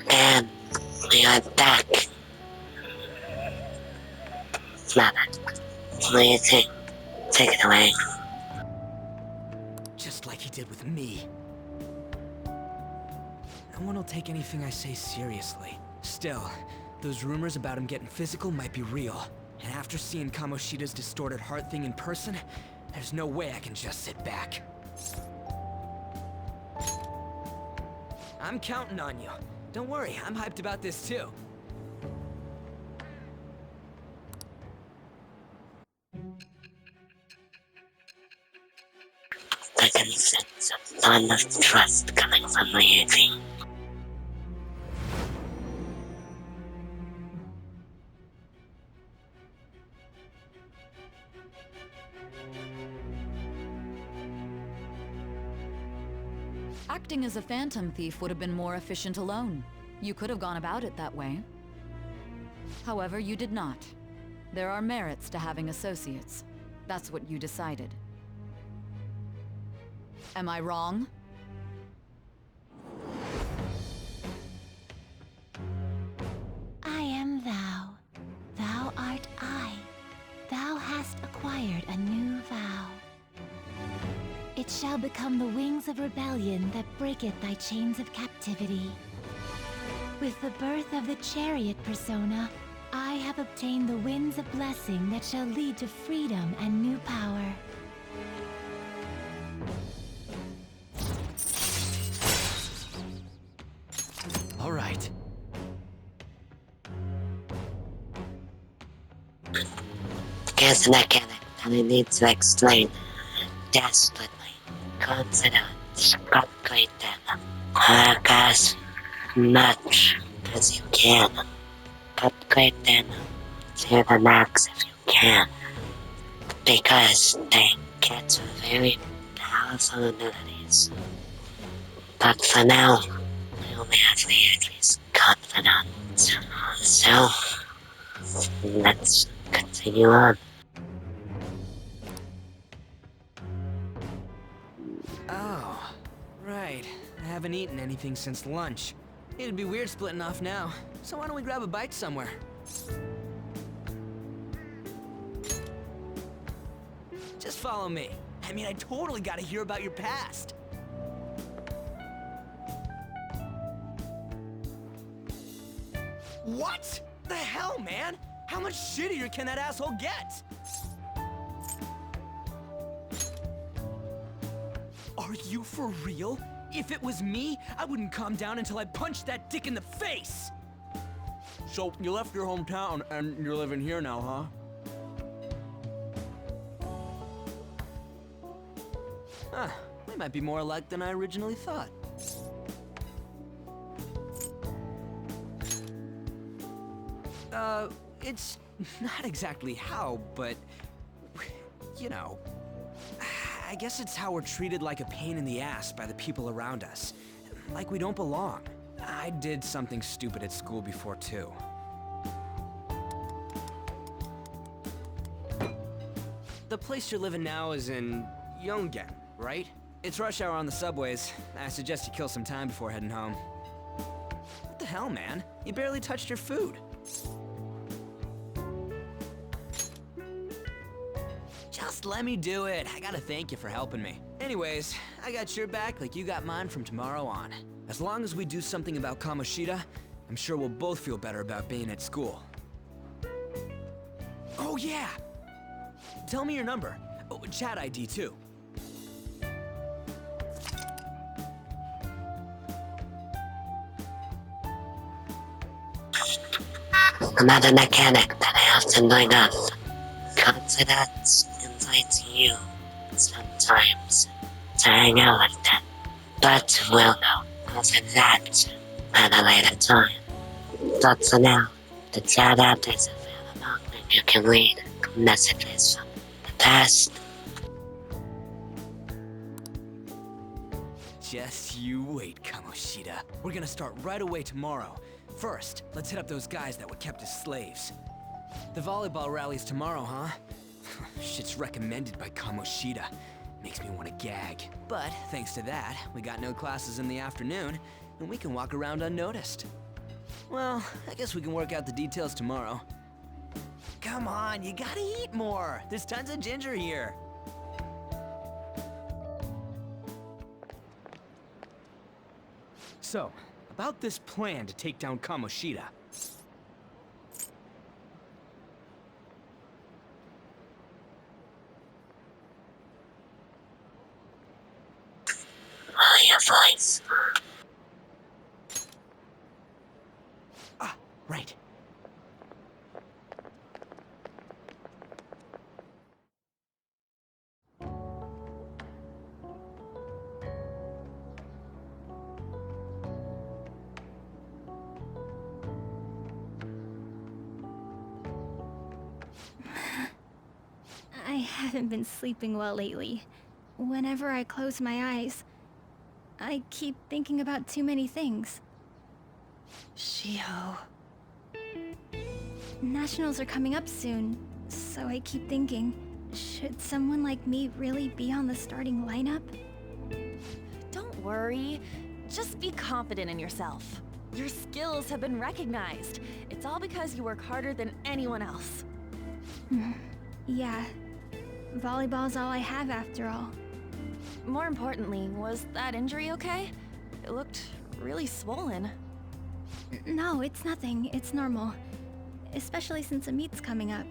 And we are back. Mother, what do you think? Take it away. Just like he did with me. No one will take anything I say seriously. Still, those rumors about him getting physical might be real. And after seeing Kamoshida's distorted heart thing in person, there's no way I can just sit back. I'm counting on you. Don't worry, I'm hyped about this too. I can sense a ton of trust coming from Ryuji. Acting as a phantom thief would have been more efficient alone. You could have gone about it that way. However, you did not. There are merits to having associates. That's what you decided. Am I wrong? I am thou. Thou art I. Thou hast acquired a new vow. It shall become the wings of rebellion that breaketh thy chains of captivity. With the birth of the chariot persona, I have obtained the winds of blessing that shall lead to freedom and new power. All right. Here's a mechanic that I need to explain desperately. Consider upgrade them. Work as much as you can. Upgrade them to the max if you can. Because they get very powerful abilities. But for now, we only have Ryuji's confidence. So, let's continue on. Oh, right. I haven't eaten anything since lunch. It'd be weird splitting off now, so why don't we grab a bite somewhere? Just follow me. I mean, I totally gotta hear about your past. What? The hell, man? How much shittier can that asshole get? Are you for real? If it was me, I wouldn't calm down until I punched that dick in the face! So, you left your hometown and you're living here now, huh? Huh, we might be more alike than I originally thought. It's not exactly how, but... you know... I guess it's how we're treated like a pain in the ass by the people around us. Like we don't belong. I did something stupid at school before, too. The place you're living now is in Yongen, right? It's rush hour on the subways. I suggest you kill some time before heading home. What the hell, man? You barely touched your food. Just let me do it. I gotta thank you for helping me. Anyways, I got your back like you got mine from tomorrow on. As long as we do something about Kamoshida, I'm sure we'll both feel better about being at school. Oh yeah! Tell me your number. Oh, chat ID too. Another mechanic that I often bring up. Confidence invites you sometimes to hang out with them. But we'll go over that at a later time. But for now, the chat app is available and you can read messages from the past. Just you wait, Kamoshida. We're gonna start right away tomorrow. First, let's hit up those guys that were kept as slaves. The volleyball rally's tomorrow, huh? Shit's recommended by Kamoshida. Makes me want to gag. But thanks to that, we got no classes in the afternoon, and we can walk around unnoticed. Well, I guess we can work out the details tomorrow. Come on, you gotta eat more. There's tons of ginger here. So, about this plan to take down Kamoshida. Your voice. Ah, right. I haven't been sleeping well lately. Whenever I close my eyes, I keep thinking about too many things. Shiho. Nationals are coming up soon, so I keep thinking, should someone like me really be on the starting lineup? Don't worry. Just be confident in yourself. Your skills have been recognized. It's all because you work harder than anyone else. Yeah. Volleyball's all I have after all. More importantly, was that injury okay? It looked really swollen. No, it's nothing. It's normal. Especially since a meet's coming up.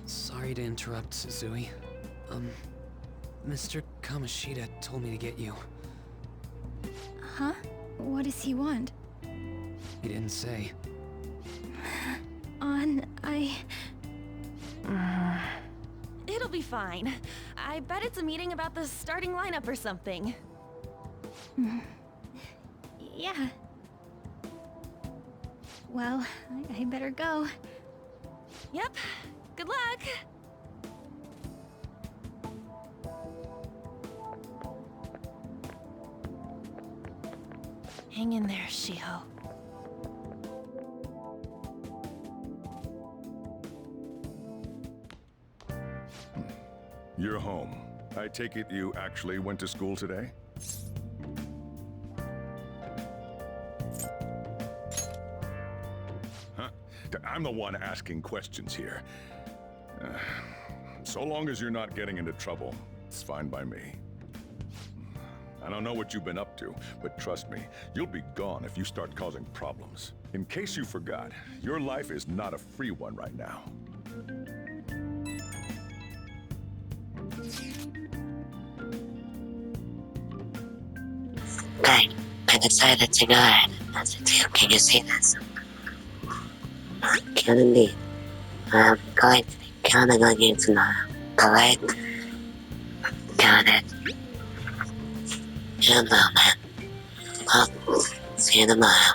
Sorry to interrupt, Suzui. Mr. Kamoshida told me to get you. Huh? What does he want? He didn't say. It'll be fine. I bet it's a meeting about the starting lineup or something. Yeah. Well, I better go. Yep. Good luck! Hang in there, Shiho. You're home. I take it you actually went to school today? Huh? I'm the one asking questions here. So long as you're not getting into trouble, it's fine by me. I don't know what you've been up to, but trust me, you'll be gone if you start causing problems. In case you forgot, your life is not a free one right now. Bang. I decided to go ahead. That's it too. Can you see this? Can indeed. I'm going to be counting on you tomorrow. Alright? Got it. You know, man. Well, see you tomorrow.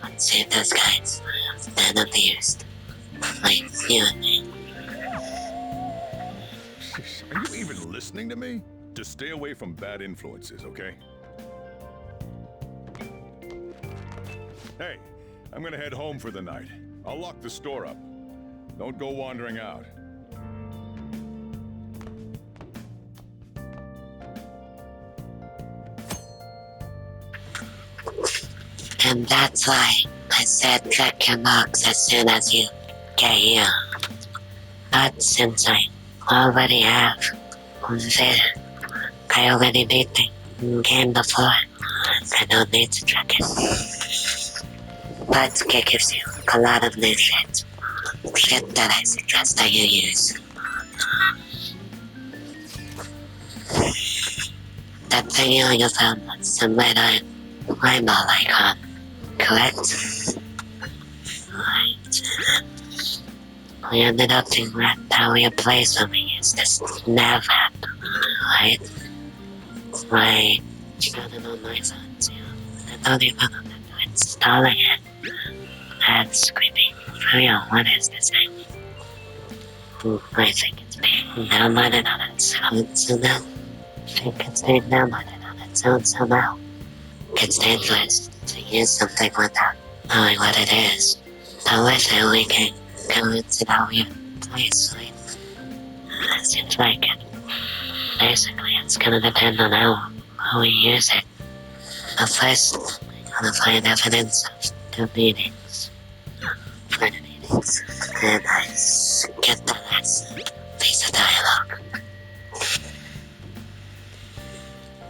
Let's see if those guys have been abused. Like you and me. Are you even listening to me? Just stay away from bad influences, okay? Hey, I'm gonna head home for the night. I'll lock the store up. Don't go wandering out. And that's why I said check your logs as soon as you get here. But since I already have vision, I already beat the game before. I don't need to check it. But it gives you a lot of new shit. Shit that I suggest that you use. That thing on your phone was some red rainbow icon, correct? Right. We ended up thinking that how we place when we use this nav app, right? Right. You got it on my phone too. I don't even know how to installing it. That's creepy. For real, what is this thing? I think it's being downloaded on its own somehow. I think it's being downloaded on its own somehow. It's dangerous to use something without knowing what it is. I wish I only can go into that weird place, right? It seems like it basically It's gonna depend on how we use it. But first, we're gonna find evidence of the meetings. For the meetings. And get the last piece of dialogue.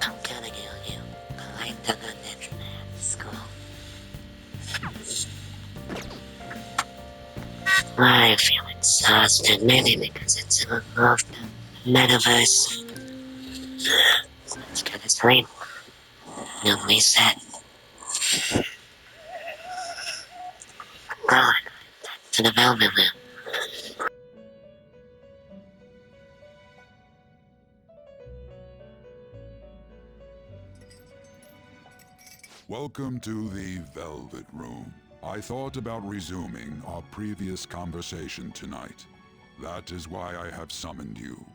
I'm gonna kill you. I like the internet at school. I feel exhausted, maybe because it's of the metaverse. Let's go to sleep. You'll reset. Go to the velvet room. Welcome to the Velvet Room. I thought about resuming our previous conversation tonight. That is why I have summoned you.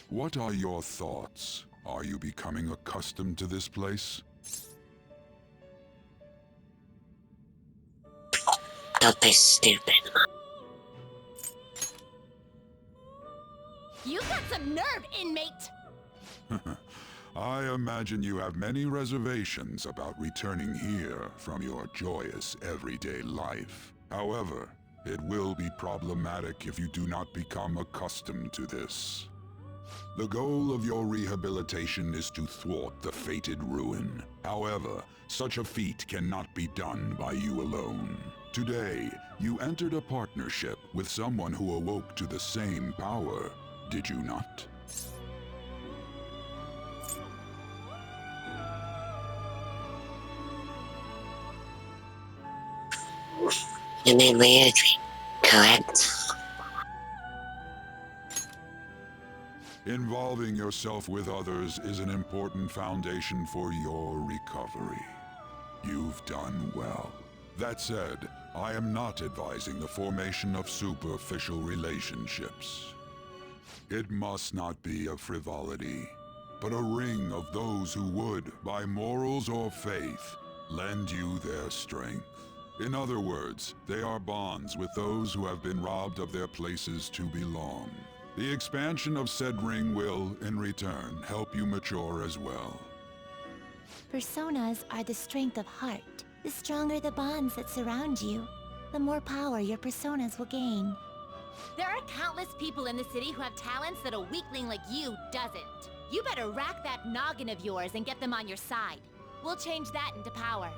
What are your thoughts? Are you becoming accustomed to this place? Don't be stupid. You've got some nerve, inmate! I imagine you have many reservations about returning here from your joyous everyday life. However, it will be problematic if you do not become accustomed to this. The goal of your rehabilitation is to thwart the fated ruin. However, such a feat cannot be done by you alone. Today, you entered a partnership with someone who awoke to the same power, did you not? You mean Leandry, correct? Involving yourself with others is an important foundation for your recovery. You've done well. That said, I am not advising the formation of superficial relationships. It must not be a frivolity, but a ring of those who would, by morals or faith, lend you their strength. In other words, they are bonds with those who have been robbed of their places to belong. The expansion of said ring will, in return, help you mature as well. Personas are the strength of heart. The stronger the bonds that surround you, the more power your personas will gain. There are countless people in the city who have talents that a weakling like you doesn't. You better rack that noggin of yours and get them on your side. We'll change that into power.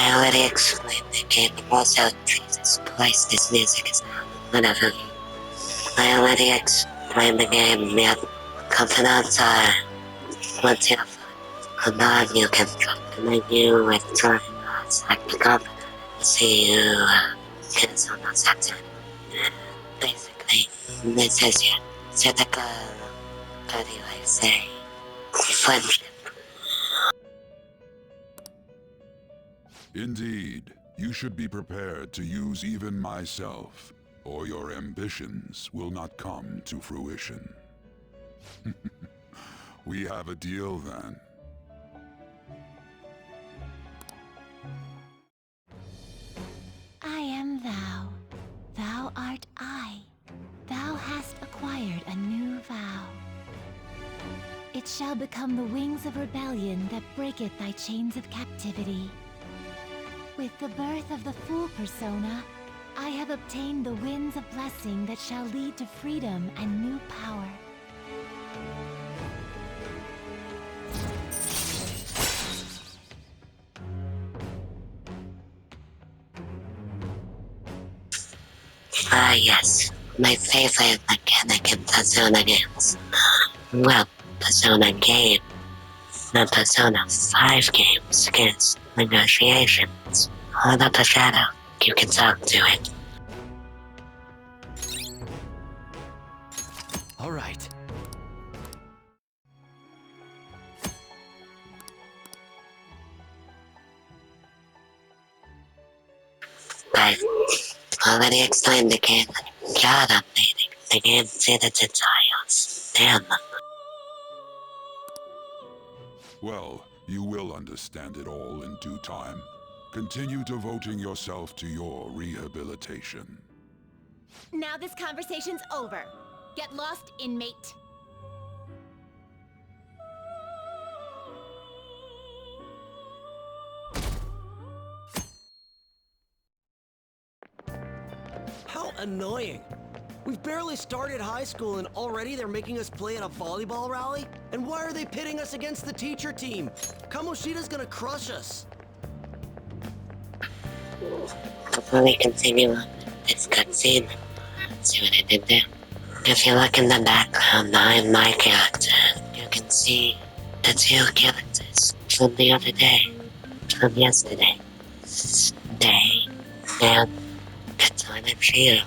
I already explained the game also Jesus Christ, this music is whatever. I already explained the game, yet confidants are once you combine you can drop the menu with drawing odds like the confidant. See you cancel the sector. Basically, this is your typical, how do I say, friendship. Indeed, you should be prepared to use even myself, or your ambitions will not come to fruition. We have a deal then. I am thou. Thou art I. Thou hast acquired a new vow. It shall become the wings of rebellion that breaketh thy chains of captivity. With the birth of the Fool persona, I have obtained the winds of blessing that shall lead to freedom and new power. Ah yes, my favorite mechanic in Persona games. Well, Persona game. The Persona 5 games against negotiations. Hold up a shadow, you can talk to it. All right. But already explained the game. God updating the game to the details. Damn. Well, you will understand it all in due time. Continue devoting yourself to your rehabilitation. Now this conversation's over. Get lost, inmate. How annoying. We've barely started high school and already they're making us play at a volleyball rally? And why are they pitting us against the teacher team? Kamoshida's gonna crush us. Before we continue on this cutscene, see what I did there? If you look in the background behind my character, you can see the two characters from the other day, from yesterday. They, and Katana Trio.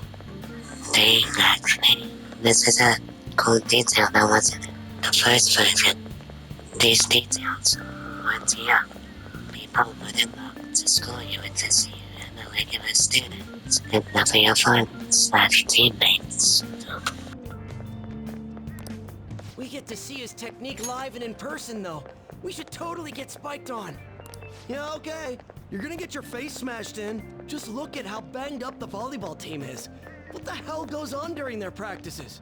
They actually, this is a cool detail that wasn't in the first version. These details weren't here. People wouldn't look to school you would to see it in a regular student, and nothing your friends/teammates. We get to see his technique live and in person though. We should totally get spiked on. Yeah, okay. You're gonna get your face smashed in. Just look at how banged up the volleyball team is. What the hell goes on during their practices?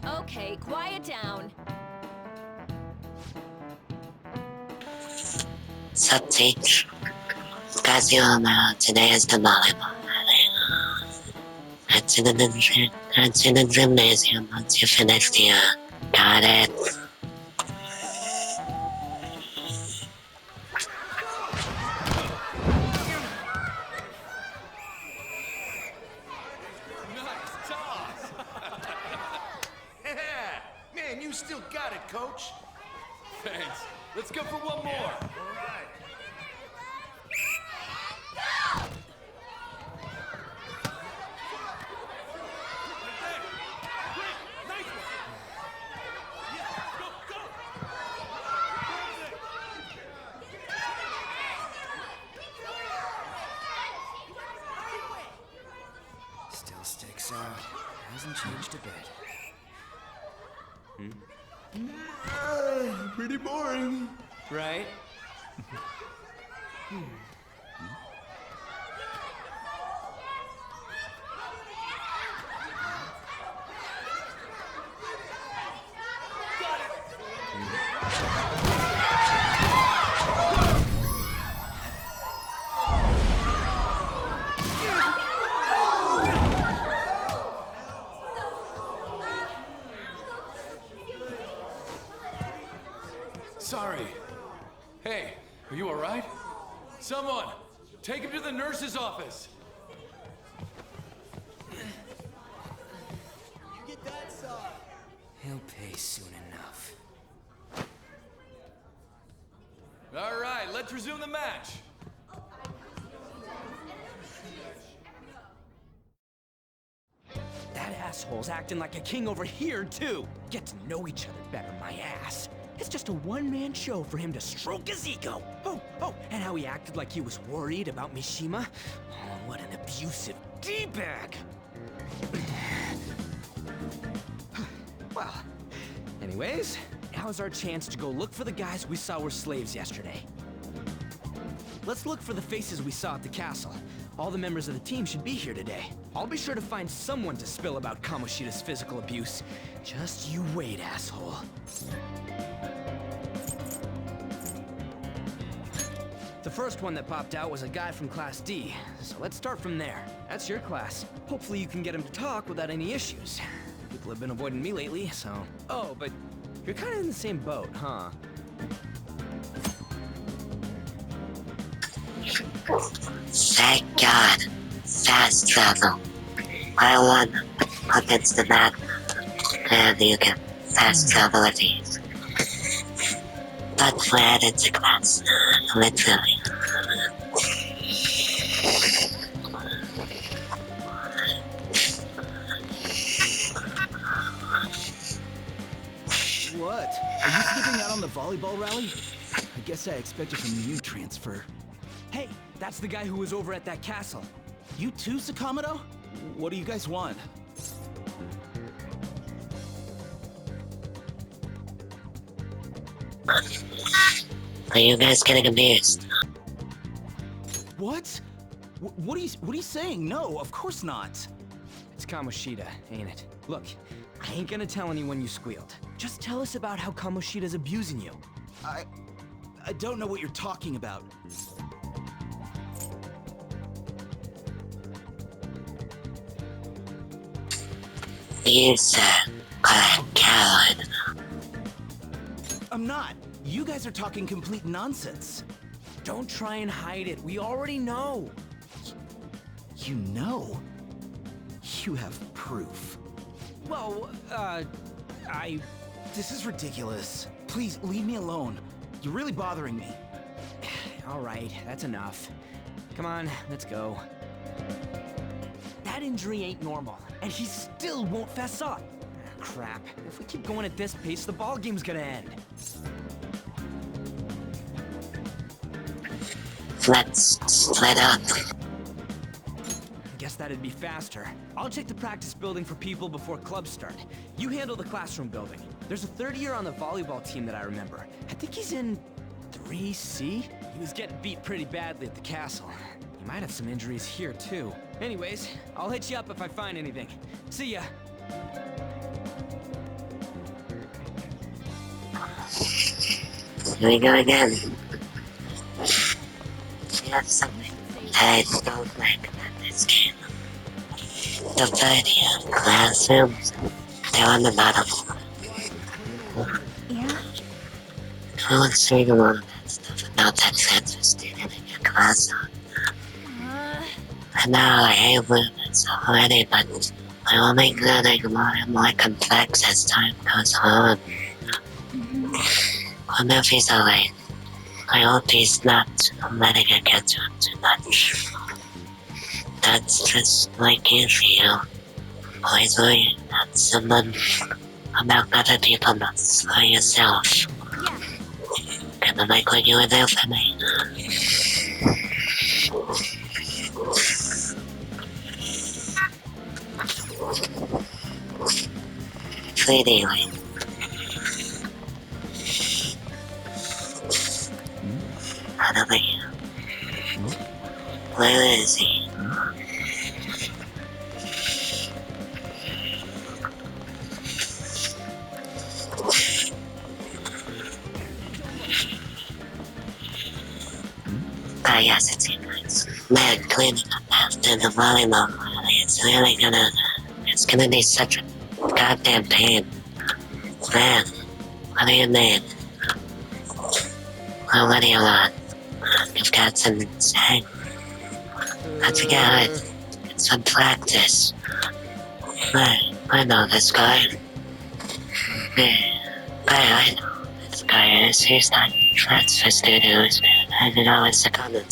Okay, quiet down. So teach, as you all know, today is the volleyball rally. Head to the gymnasium once you finish the, got it. Man, you still got it, coach. Thanks. Let's go for one more. All right. Still sticks out. Hasn't changed a bit. Pretty boring. Right? Sorry. Hey, are you all right? Someone, take him to the nurse's office. He'll pay soon enough. All right, let's resume the match. That asshole's acting like a king over here, too. Get to know each other better, my ass. It's just a one-man show for him to stroke his ego. Oh, and how he acted like he was worried about Mishima. Oh, what an abusive D-bag. Well, anyways, now's our chance to go look for the guys we saw were slaves yesterday. Let's look for the faces we saw at the castle. All the members of the team should be here today. I'll be sure to find someone to spill about Kamoshida's physical abuse. Just you wait, asshole. The first one that popped out was a guy from Class D, so let's start from there. That's your class. Hopefully you can get him to talk without any issues. People have been avoiding me lately, so... Oh, but you're kind of in the same boat, huh? Thank God. Fast travel. I won against the map. And you can fast travel at ease. But we're headed to class. Literally. What? Are you skipping out on the volleyball rally? I guess I expected a new transfer. Hey, that's the guy who was over at that castle. You too, Sakamoto? What do you guys want? Are you guys getting abused? What? What are you saying? No, of course not. It's Kamoshida, ain't it? Look, I ain't gonna tell anyone you squealed. Just tell us about how Kamoshida's abusing you. I don't know what you're talking about. You said, coward. I'm not. You guys are talking complete nonsense. Don't try and hide it. We already know. You know? You have proof. Well, This is ridiculous. Please, leave me alone. You're really bothering me. All right, that's enough. Come on, let's go. That injury ain't normal, and he still won't fess up. Crap. If we keep going at this pace, the ball game's gonna end. Let's split up. Guess that'd be faster. I'll check the practice building for people before clubs start. You handle the classroom building. There's a third year on the volleyball team that I remember. I think he's in 3C? He was getting beat pretty badly at the castle. He might have some injuries here, too. Anyways, I'll hit you up if I find anything. See ya! Here we go again. You have something I don't like about this game. The third year classrooms, they're on the bottom floor. Yeah? Who wants to read a lot of that stuff about that transfer student in your class? I know I hate movements already, but I will make learning more and more complex as time goes on. Wonder if he's alright. I hope he's not letting it get to him too much. That's just like you feel. Always worrying about someone, about other people, not for yourself. Kinda like when you were there for me. Sweetie, Annalie. Where is he? Ah, yes, it's nice. Man, cleaning up after the volleyball party, it's gonna be such a goddamn pain. Man, what do you mean? Well, what do you want? You've got something to say? I forget it's from practice. I know this guy. I know this guy is. He's not transfer student who's been hanging out with Sakana.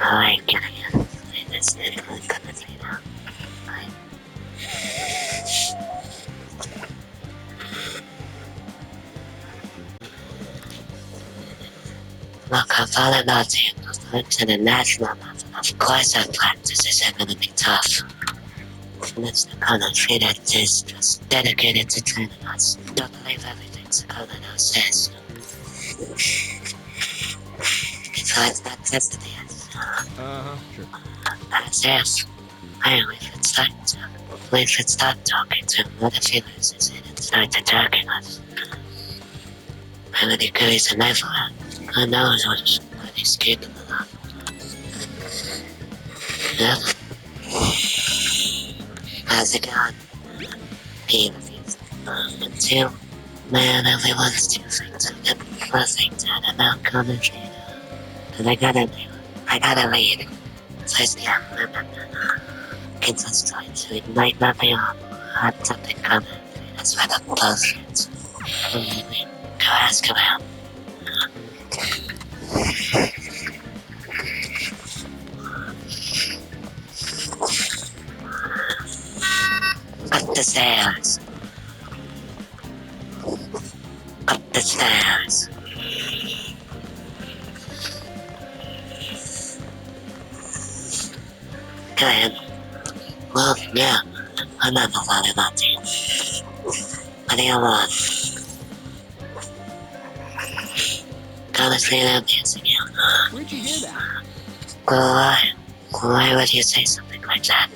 I get it. This nigga coming later. Look, I've thought about it. To the national level. Of course our practices are gonna be tough. And it's the kind of tree that is just dedicated to training us. Don't believe everything Sakana says. Besides, that tested us. Sure. As if we should start talking to him. What if he loses it and starts attacking us? How many goodies am I for? Who knows what he's capable of? Yeah? How's it going? Being until, man, everyone's too things and nothing to about commentary. But I gotta lead. So yeah, kids us trying to ignite nothing on. Had something coming. That's why the bullshit. Go ask him out. Up the stairs. Up the stairs. Go ahead. Well, yeah. I'm not a volleyball team. What do you want? honestly abusing you. Where'd you hear that? Why would you say something like that?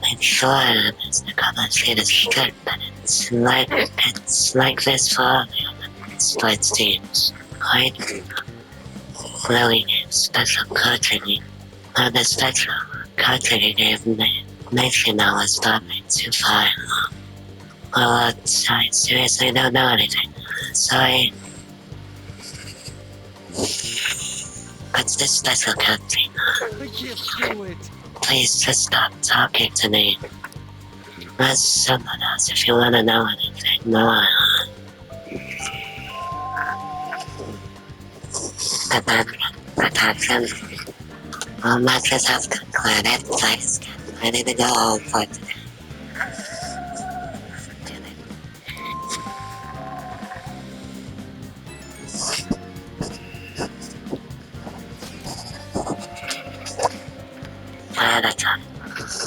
I'm sure Mr. College is strict, but it's like this for all the sports teams. Quite really special coaching. The special coaching gave National was stopping too far. Well, I seriously don't know anything. Sorry. What's this special coaching? I can't do it. Please just stop talking to me. Ask someone else if you want to know anything more. Attention. All matches have concluded. Please get ready to go home for today.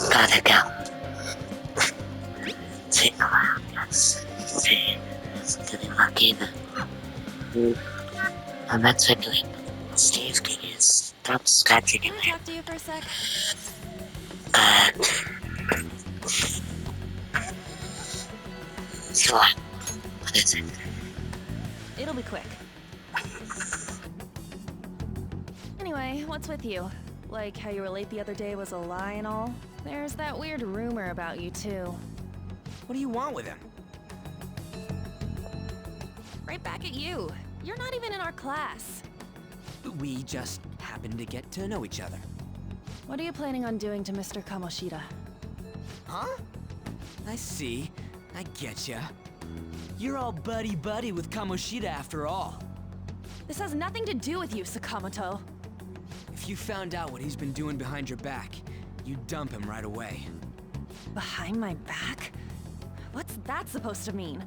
Gotta go. Take a while, yes. See, it's getting lucky that eventually Steve can stop scratching Can in I there. talk to you for a sec? Sure. What is it? It'll be quick. Anyway, what's with you? Like how you were late the other day was a lie and all? There's that weird rumor about you too. What do you want with him? Right back at you. You're not even in our class. We just happened to get to know each other. What are you planning on doing to Mr. Kamoshida? Huh? I see. I getcha. You're all buddy-buddy with Kamoshida after all. This has nothing to do with you, Sakamoto. If you found out what he's been doing behind your back, you'd dump him right away. Behind my back? What's that supposed to mean?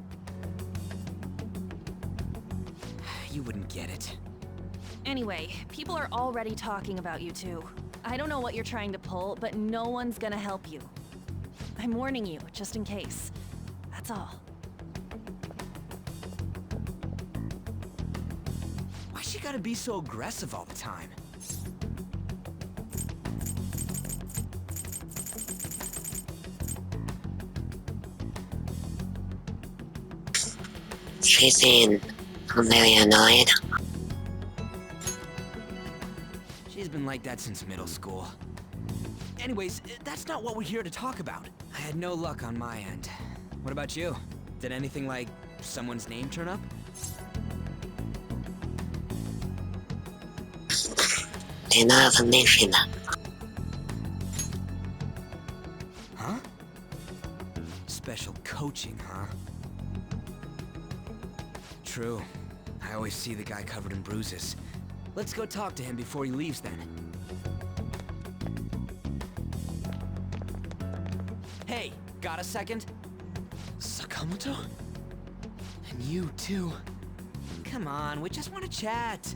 You wouldn't get it. Anyway, people are already talking about you two. I don't know what you're trying to pull, but no one's gonna help you. I'm warning you, just in case. That's all. Why she gotta be so aggressive all the time? She seemed very annoyed. She's been like that since middle school. Anyways, that's not what we're here to talk about. I had no luck on my end. What about you? Did anything like someone's name turn up? Enough mention that. Huh? Special coaching, huh? True. I always see the guy covered in bruises. Let's go talk to him before he leaves then. Hey, got a second? Sakamoto? And you too. Come on, we just want to chat.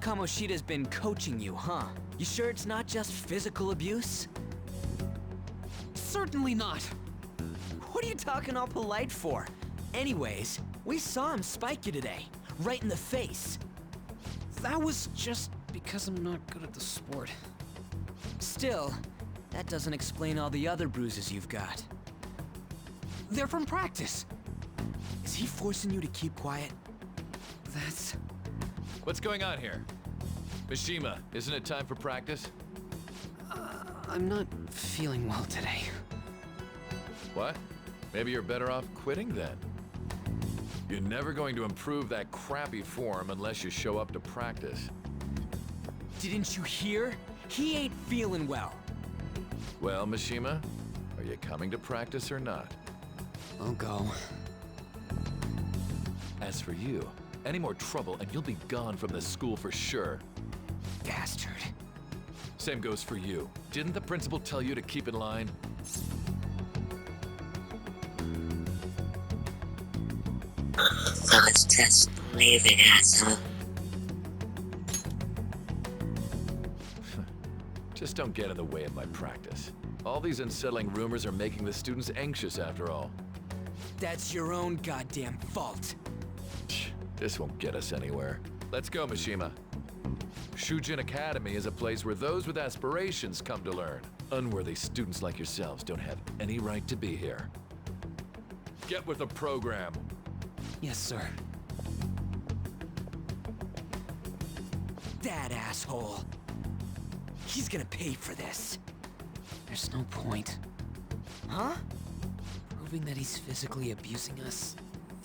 Kamoshida's been coaching you, huh? You sure it's not just physical abuse? Certainly not. What are you talking all polite for? Anyways, we saw him spike you today, right in the face. That was just because I'm not good at the sport. Still, that doesn't explain all the other bruises you've got. They're from practice. Is he forcing you to keep quiet? That's... What's going on here? Mishima, isn't it time for practice? I'm not feeling well today. What? Maybe you're better off quitting then. You're never going to improve that crappy form unless you show up to practice. Didn't you hear? He ain't feeling well. Well, Mishima, are you coming to practice or not? I'll go. As for you, any more trouble and you'll be gone from this school for sure. Bastard. Same goes for you. Didn't the principal tell you to keep in line? I was just leaving, asshole. Just don't get in the way of my practice. All these unsettling rumors are making the students anxious after all. That's your own goddamn fault. This won't get us anywhere. Let's go, Mishima. Shujin Academy is a place where those with aspirations come to learn. Unworthy students like yourselves don't have any right to be here. Get with the program. Yes, sir. That asshole. He's gonna pay for this. There's no point. Huh? Proving that he's physically abusing us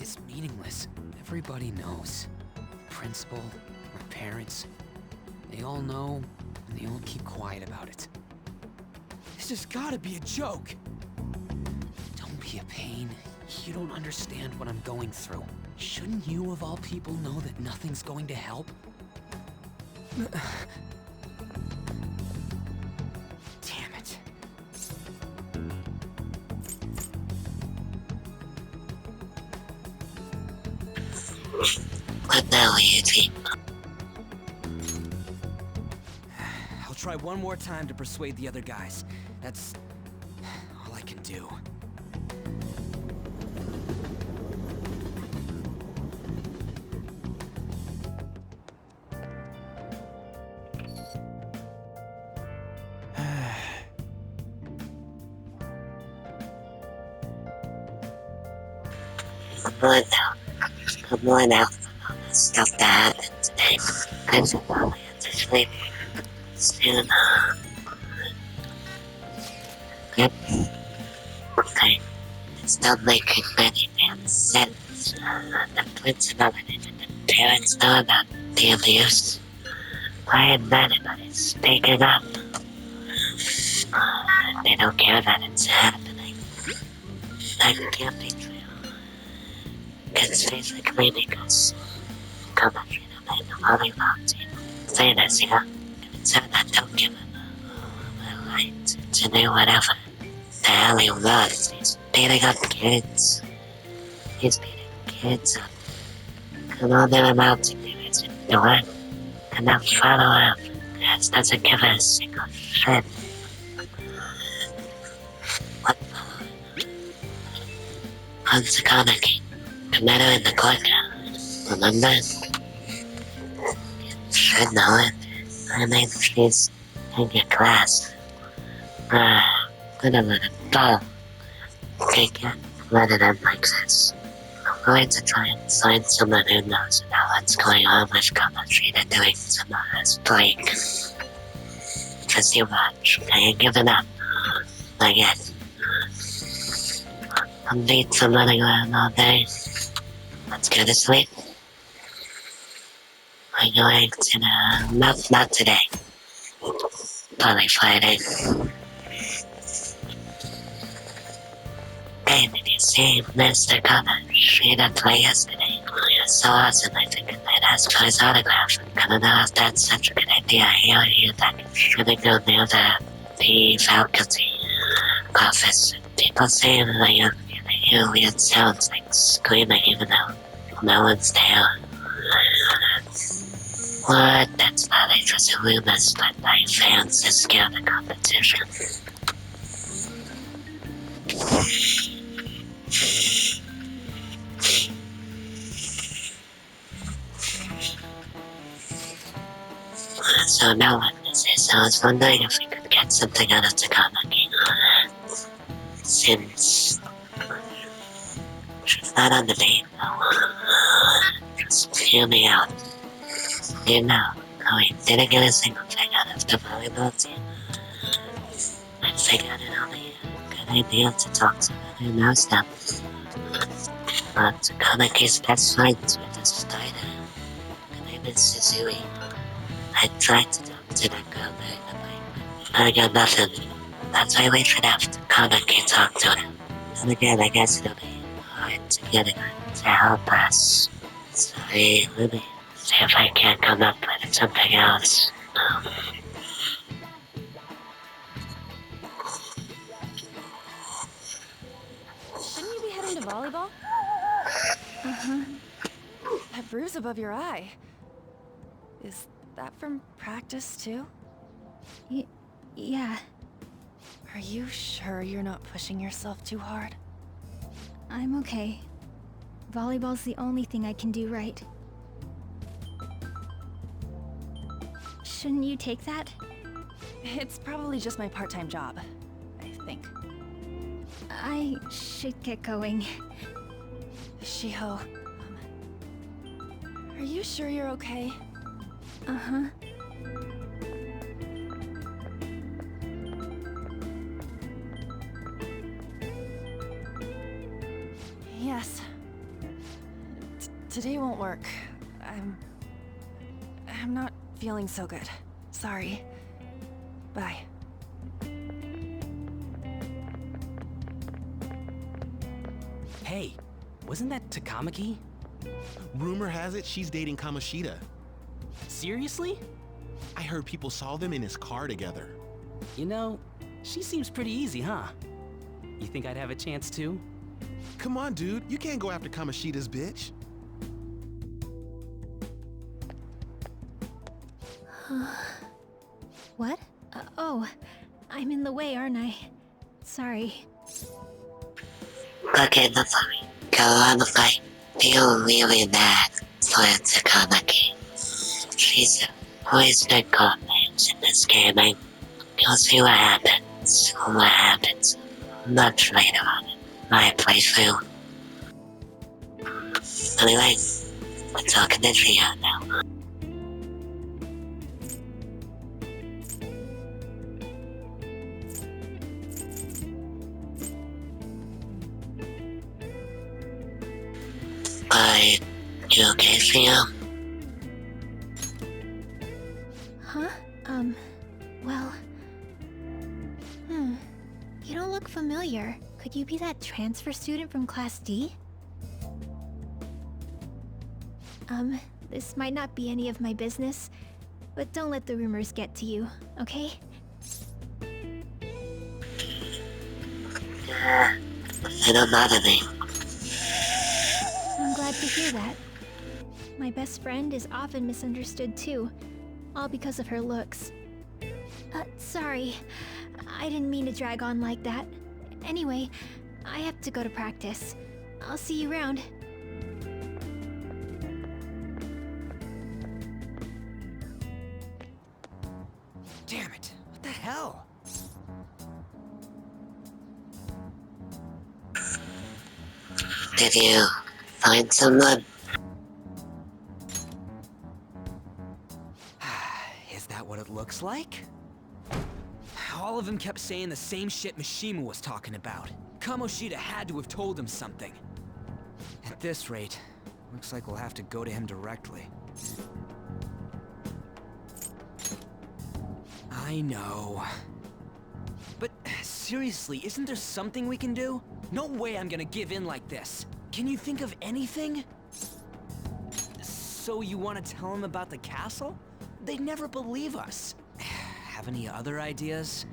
is meaningless. Everybody knows. Principal, my parents, they all know, and they all keep quiet about it. This has gotta be a joke. Don't be a pain. You don't understand what I'm going through. Shouldn't you, of all people, know that nothing's going to help? Damn it. What now, Eugene? I'll try one more time to persuade the other guys. That's all I can do. Come on now. Come on now. Stuff that happened today. I'm so glad I had to sleep soon. Yep. Okay. It's not making any damn sense. The principal and the parents know about the abuse. Why isn't anybody speaking up? They don't care that it's happening. That can't be true. It's basically because commentary made the volleyball team say this, yeah? It's so that don't give him a right to do whatever the hell he wants. He's beating up kids. He's beating kids up. And all they're allowed to do is ignore him and not follow him. It doesn't give a single shit. What? Once a comic. Met her in the courtyard. Remember? Should know it. I mean, she's in your class. Gonna let it go. Can't let it end like this. I'm going to try and find someone who knows about what's going on with Kamoshida doing tomorrow's break. Just you watch. I ain't giving up. Not yet. I'll beat some running around all day. Let's go to sleep. I'm going to not today. Probably Friday. Hey, did you see Mr. Kamoshida play yesterday? It was so awesome. I think I might ask for his autograph. I don't know if that's such a good idea. I hear that should go near the faculty office. People say that you hear weird sounds like screaming even though no one's there. What? That's probably just a rumor spread by fans to scare the competition. So no one is here, so I was wondering if we could get something out of Takamaki. Since she's not on the team, just hear me out. You know, we didn't get a single thing out of the volleyball team. I figured it would be a good idea to talk to someone who knows them. But Kanaki's best friends with the spider. Her name is Suzui. I tried to talk to that girl, but I got nothing. That's why we should have Kanaki talk to her. And again, I guess it'll be hard to get her to help us. Sorry, let me see if I can't come up with something else. Shouldn't you be heading to volleyball? That bruise above your eye. Is that from practice too? Yeah. Are you sure you're not pushing yourself too hard? I'm okay. Volleyball's the only thing I can do right. Shouldn't you take that? It's probably just my part-time job, I think. I should get going. Shiho, are you sure you're okay? Uh-huh. Yes. Today won't work. I'm not feeling so good. Sorry. Bye. Hey, wasn't that Takamaki? Rumor has it she's dating Kamoshida. Seriously? I heard people saw them in his car together. You know, she seems pretty easy, huh? You think I'd have a chance too? Come on, dude. You can't go after Kamoshida's bitch. What? Oh, I'm in the way, aren't I? Sorry. Okay, that's fine. Go on the fight. Feel really bad for Takamaki. She's wasted confidence in this gaming. You'll see what happens. What happens much later on in my playthrough. Anyway, we're talking to Trio now. You okay, Trio? Huh? Well... You don't look familiar. Could you be that transfer student from Class D? This might not be any of my business, but don't let the rumors get to you, okay? They don't bother me. I'm glad to hear that. My best friend is often misunderstood too, all because of her looks. Sorry. I didn't mean to drag on like that. Anyway, I have to go to practice. I'll see you around. Damn it. What the hell? Did you find someone? Is that what it looks like? All of them kept saying the same shit Mishima was talking about. Kamoshida had to have told him something. At this rate, looks like we'll have to go to him directly. I know. But seriously, isn't there something we can do? No way I'm gonna give in like this. Can you think of anything? So you want to tell him about the castle? They'd never believe us. Have any other ideas?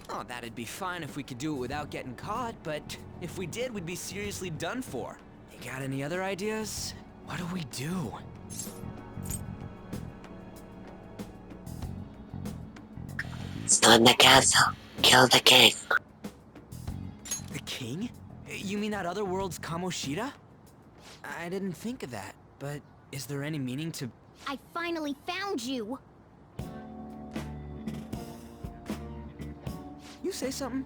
Oh, that'd be fine if we could do it without getting caught, but if we did, we'd be seriously done for. You got any other ideas? What do we do? Storm the castle. Kill the king. The king? You mean that other world's Kamoshida? I didn't think of that, but is there any meaning to... I finally found you! You say something?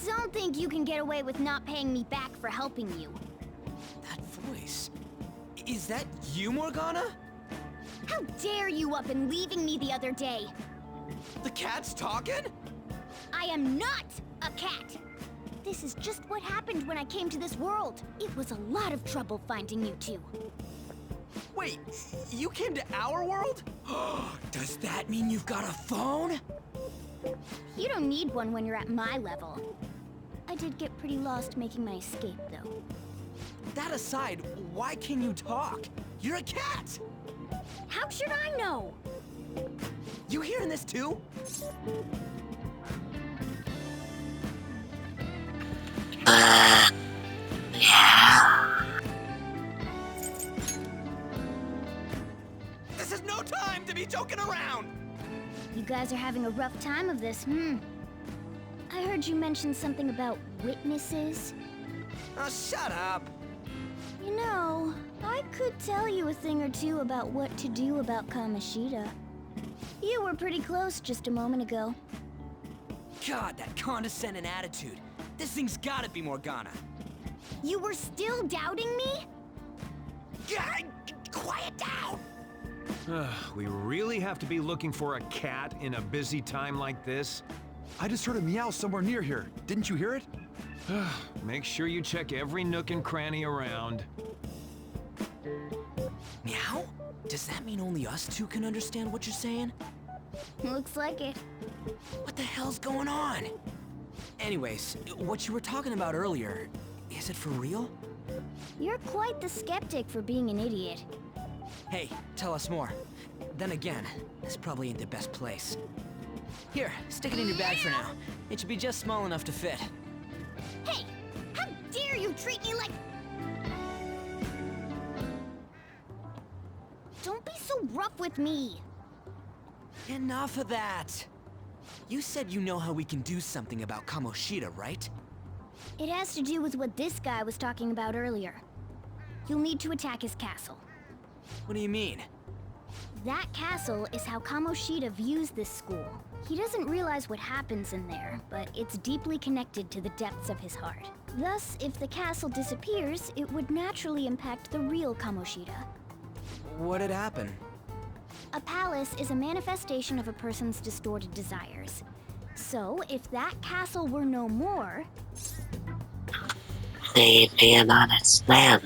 Don't think you can get away with not paying me back for helping you. That voice... Is that you, Morgana? How dare you up and leaving me the other day? The cat's talking? I am not a cat! This is just what happened when I came to this world. It was a lot of trouble finding you two. Wait, you came to our world? Does that mean you've got a phone? You don't need one when you're at my level. I did get pretty lost making my escape, though. That aside, why can you talk? You're a cat! How should I know? You hearing this too? Yeah. This is no time to be joking around! You guys are having a rough time of this, I heard you mention something about witnesses. Oh, shut up! You know, I could tell you a thing or two about what to do about Kamoshida. You were pretty close just a moment ago. God, that condescending attitude. This thing's gotta be Morgana. You were still doubting me? God, quiet down! We really have to be looking for a cat in a busy time like this? I just heard a meow somewhere near here. Didn't you hear it? Make sure you check every nook and cranny around. Meow? Does that mean only us two can understand what you're saying? Looks like it. What the hell's going on? Anyways, what you were talking about earlier, is it for real? You're quite the skeptic for being an idiot. Hey, tell us more. Then again, this probably ain't the best place. Here, stick it in your bag for now. It should be just small enough to fit. Hey! How dare you treat me like... Don't be so rough with me! Enough of that! You said you know how we can do something about Kamoshida, right? It has to do with what this guy was talking about earlier. You'll need to attack his castle. What do you mean? That castle is how Kamoshida views this school. He doesn't realize what happens in there, but it's deeply connected to the depths of his heart. Thus, if the castle disappears, it would naturally impact the real Kamoshida. What'd happen? A palace is a manifestation of a person's distorted desires. So, if that castle were no more... They'd be an honest man.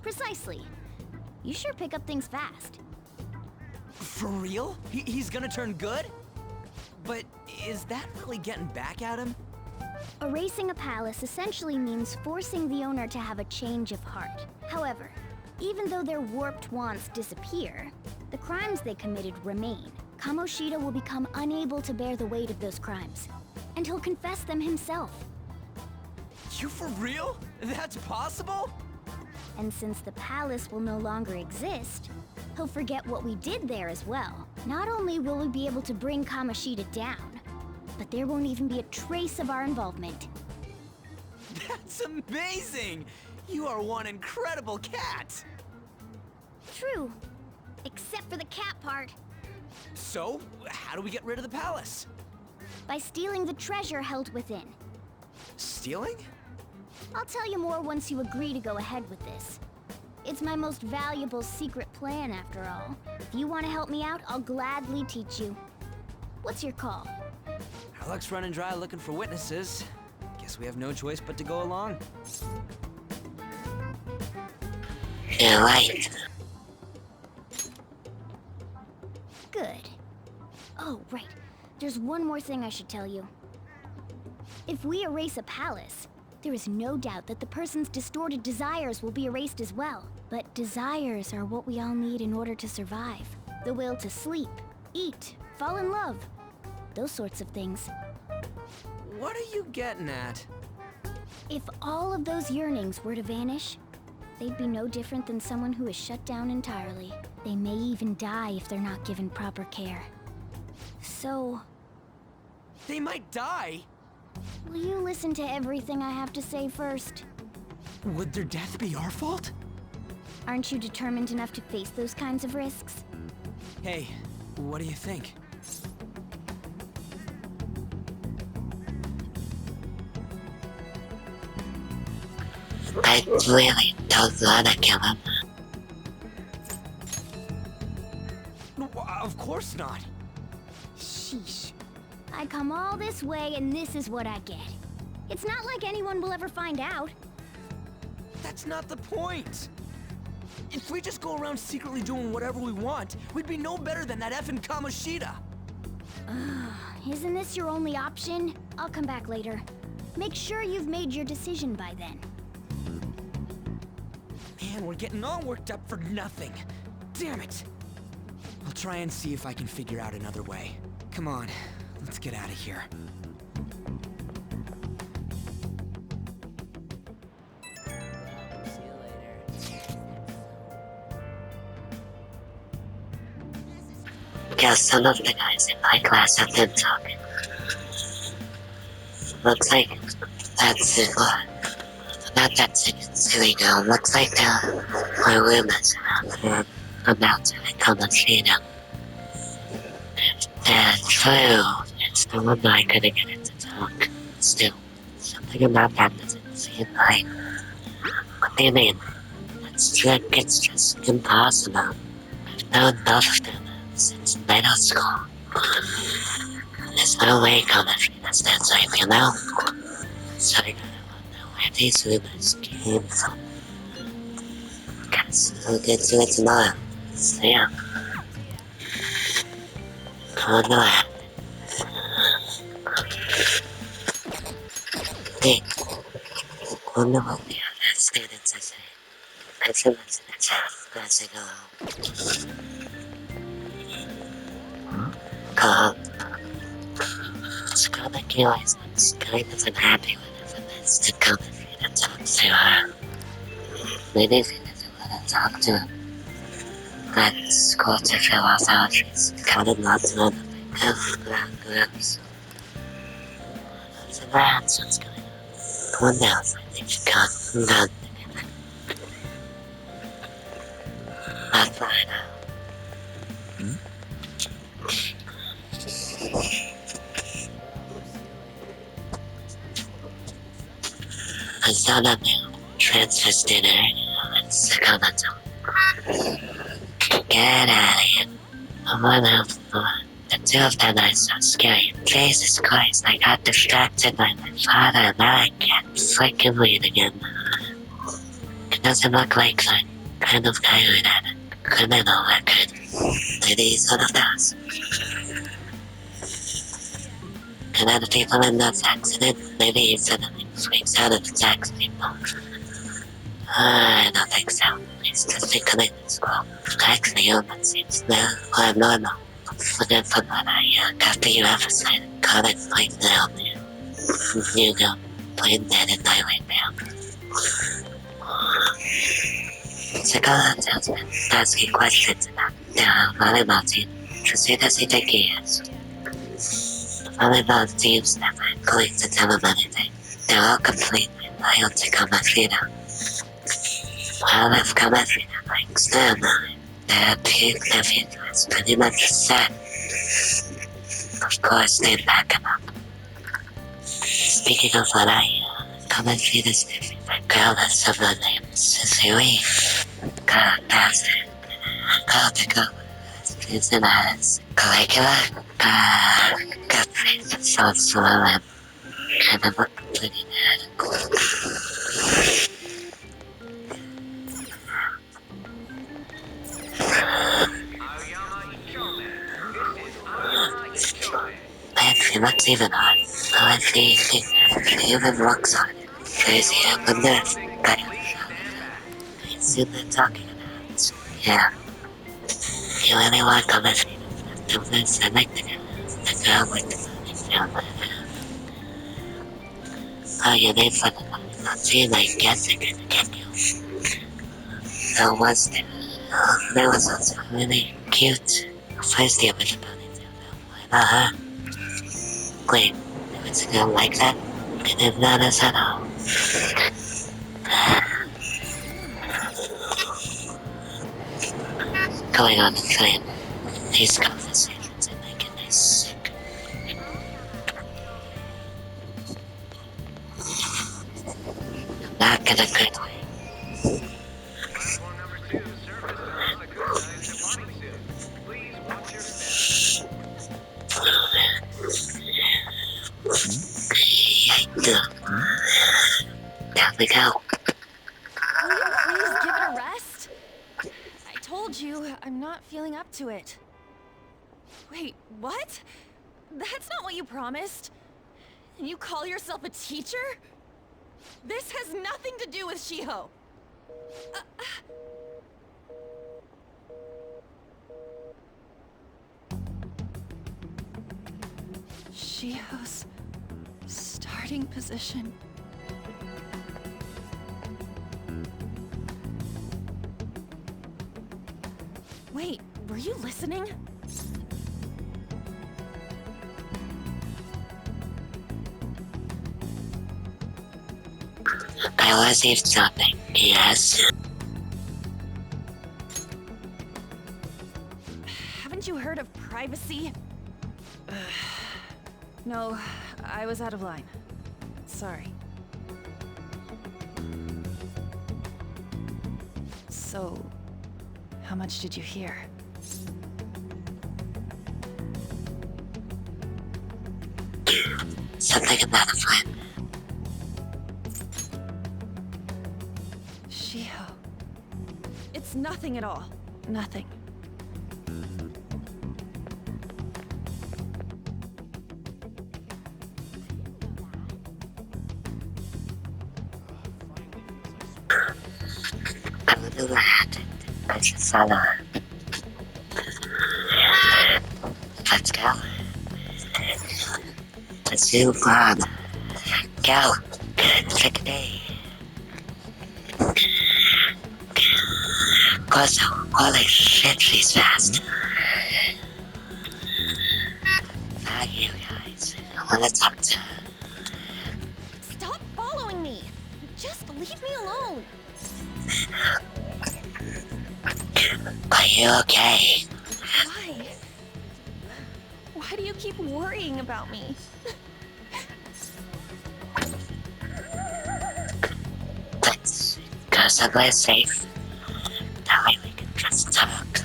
Precisely. You sure pick up things fast. For real? He's gonna turn good? But is that really getting back at him? Erasing a palace essentially means forcing the owner to have a change of heart. However, even though their warped wants disappear, the crimes they committed remain. Kamoshida will become unable to bear the weight of those crimes, and he'll confess them himself. You for real? That's possible? And since the palace will no longer exist, he'll forget what we did there as well. Not only will we be able to bring Kamoshida down, but there won't even be a trace of our involvement. That's amazing! You are one incredible cat! True. Except for the cat part. So, how do we get rid of the palace? By stealing the treasure held within. Stealing? I'll tell you more once you agree to go ahead with this. It's my most valuable secret plan, after all. If you want to help me out, I'll gladly teach you. What's your call? Our luck's running dry looking for witnesses. Guess we have no choice but to go along. You're right. Good. Oh, right. There's one more thing I should tell you. If we erase a palace, there is no doubt that the person's distorted desires will be erased as well. But desires are what we all need in order to survive. The will to sleep, eat, fall in love. Those sorts of things. What are you getting at? If all of those yearnings were to vanish, they'd be no different than someone who is shut down entirely. They may even die if they're not given proper care. So... They might die? Will you listen to everything I have to say first? Would their death be our fault? Aren't you determined enough to face those kinds of risks? Hey, what do you think? I really don't wanna kill him. No, of course not. Sheesh. I come all this way and this is what I get. It's not like anyone will ever find out. That's not the point. If we just go around secretly doing whatever we want, we'd be no better than that effing Kamoshida. Isn't this your only option? I'll come back later. Make sure you've made your decision by then. Man, we're getting all worked up for nothing. Damn it. I'll try and see if I can figure out another way. Come on, let's get out of here. Guess some of the guys in my class have been talking. Looks like that's it. That's it. There we go. Looks like my room is about to become a freedom. That's true. It's no wonder I couldn't get it to talk. Still, something about that doesn't seem right. What do you mean? It's just impossible. I've known both of them since middle school. There's no way Comet is that safe, you know? So I gotta know where these rumors came from. Guess we'll get to it tomorrow. So yeah. Oh no. Hey, wonder what the other students are saying. I feel like in the chat as I go home. It's Comet always looks kind of unhappy whenever Liz to come and talk to her. Maybe if he doesn't want to talk to him. That school to fill off allergies. Counted lots of other groups. So that's what's going on. One now, I think she got done. Not right now. I saw that new transfers dinner. Let's comment on. Get out of here. One of them. The two of them are so scary. Jesus Christ, I got distracted by my father and now I can't freaking read again. It doesn't look like the kind of guy who had a criminal record. Maybe he's one of those. And then the people in this accident, maybe he suddenly freaks out and attacks people. I don't think so. He's just becoming this school. Actually, human seems quite normal. Forget from what I after you emphasize comments like that. You know, playing that in my way now. Psychologist has been asking questions about the volleyball team. Just who does he think he is? The volleyball team's never going to tell him anything. They're all completely loyal to Kamafina. Well, if Kamafina likes them, their big nephew is pretty much set. Of course, they back him up. Speaking of what Kamafina's nephew, regardless of the name, Susui. God, bastard. God, to go. He's in as Caligula. God, faith, so slow and kind of look pretty bad. He looks even odd. Oh, he even looks odd. Crazy, I wonder if I assume they're talking about. Yeah. You really want to live to this? I like the girl with the money. Oh, your name for the money. See, I guess I could get you. So was there? There was also really cute. First year with the ponytail. Wait, was a girl like that? I didn't notice at all. Going on the train. These conversations are making me sick. Not in a good way. There we go. Will you please give it a rest? I told you, I'm not feeling up to it. Wait, what? That's not what you promised. And you call yourself a teacher? This has nothing to do with Shiho. Shiho's starting position. Wait, were you listening? I received something, yes. Haven't you heard of privacy? No, I was out of line. Sorry. So, how much did you hear? Something about a friend. Shiho. It's nothing at all. Nothing. I'm a new lad. I should follow her. Let's go. Let's do fun. Go. Take a day. Also, holy shit, she's fast. Not you guys. I wanna talk to her. Stop following me! Just leave me alone! Are you okay? Why? Why do you keep worrying about me? Let's go somewhere safe. That way we can just talk.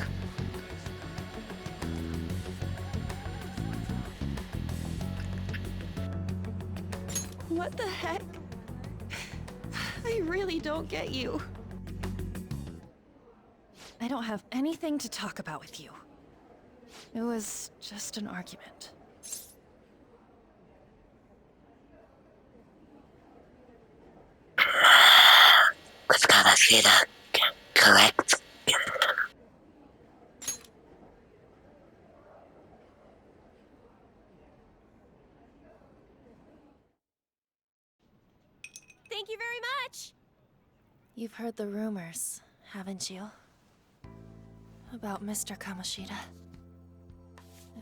What the heck? I really don't get you. I don't have anything to talk about with you. It was just an argument. We've got a Sheeta, correct? Thank you very much! You've heard the rumors, haven't you? About Mr. Kamoshida.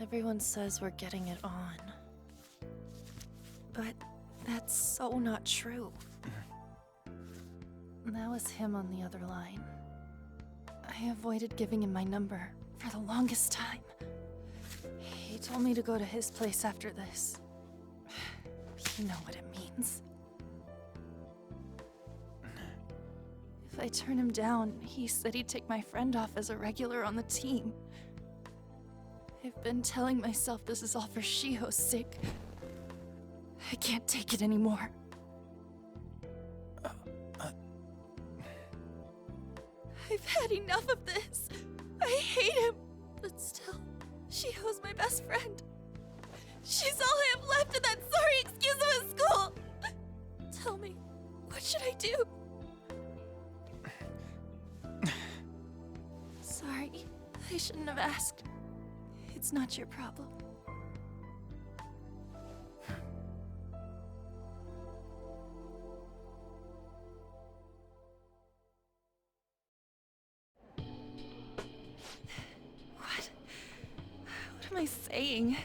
Everyone says we're getting it on. But that's so not true. That was him on the other line. I avoided giving him my number for the longest time. He told me to go to his place after this. You know what it means. If I turn him down, he said he'd take my friend off as a regular on the team. I've been telling myself this is all for Shiho's sake. I can't take it anymore. I've had enough of this. I hate him. But still, Shiho's my best friend. She's all I have left in that sorry excuse of a school. Tell me, what should I do? Sorry, I shouldn't have asked. It's not your problem. What am I saying?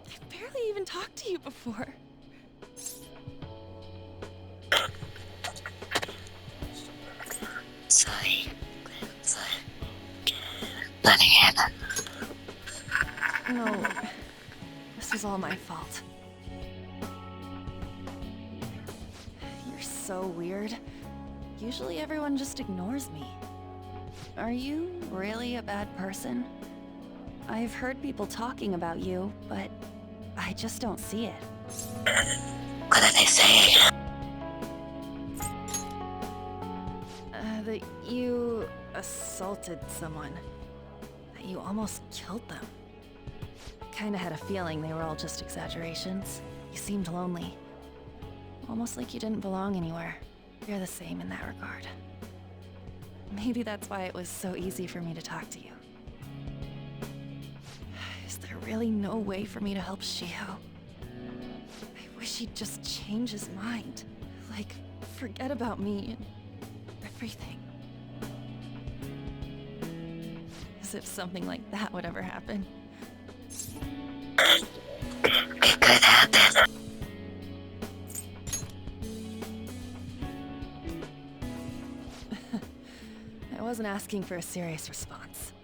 I've barely even talked to you before. Sorry. Letting it. No, this was all my fault. You're so weird. Usually everyone just ignores me. Are you really a bad person? I've heard people talking about you, but I just don't see it. What are they saying? That you assaulted someone. That you almost killed them. Kinda had a feeling they were all just exaggerations. You seemed lonely. Almost like you didn't belong anywhere. You're the same in that regard. Maybe that's why it was so easy for me to talk to you. Is there really no way for me to help Shiho? I wish he'd just change his mind. Like, forget about me and everything. As if something like that would ever happen. It could happen. wasn't asking for a serious response.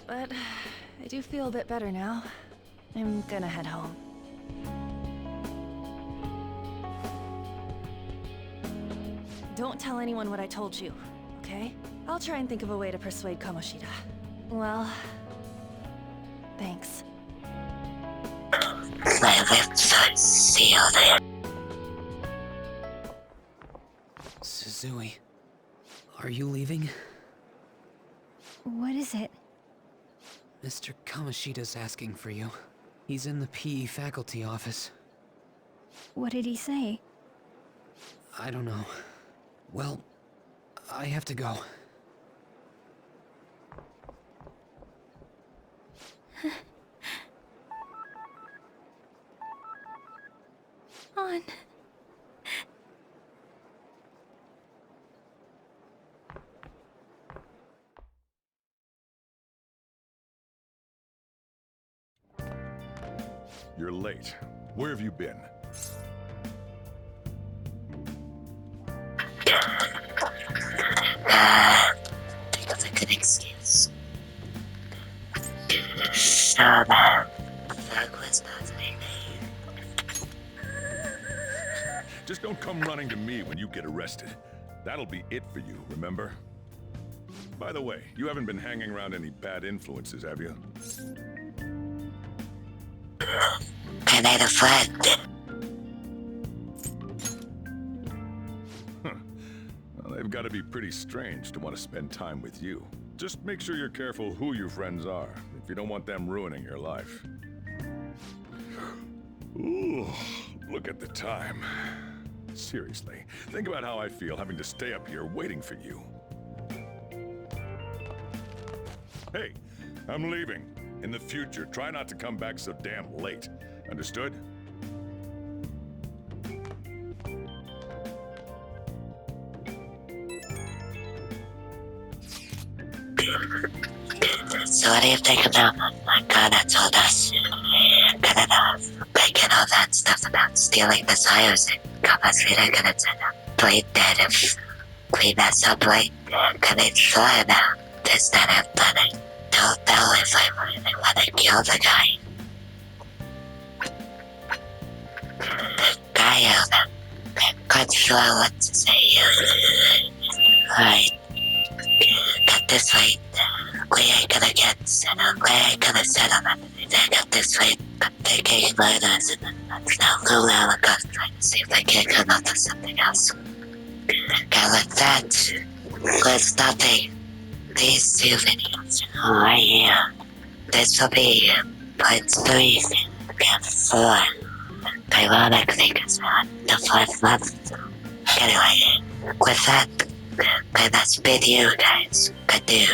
But I do feel a bit better now. I'm gonna head home. Don't tell anyone what I told you, okay? I'll try and think of a way to persuade Kamoshida. Well, thanks. My lips are sealed. Suzui, are you leaving? What is it? Mr. Kamoshida's asking for you. He's in the PE faculty office. What did he say? I don't know. Well, I have to go. On. You're late. Where have you been? Think of a good excuse. So that was bothering me. Just don't come running to me when you get arrested. That'll be it for you, remember? By the way, you haven't been hanging around any bad influences, have you? I made a friend. Well, they've got to be pretty strange to want to spend time with you. Just make sure you're careful who your friends are, if you don't want them ruining your life. Ooh, look at the time. Seriously, think about how I feel having to stay up here waiting for you. Hey, I'm leaving. In the future, try not to come back so damn late. Understood? So what do you think about what Ghana told us? Gonna breaking all that stuff about stealing desires and Kamasita gonna turn out play dead if we mess up right. Can I try about this that I've done? I don't know if I really want to kill the guy. The guy I'm quite sure what to say. Right. Got this right. We ain't gonna get settled. We ain't gonna settle anything. I got this right. I'm taking murders and that's now go out and go trying to see if I can't come up with something else. Guy like that. Let's nothing. These two videos right here. This will be part 3 and 4. Ironically, because we're on the 4th month. Anyway, with that, I must bid you guys adieu.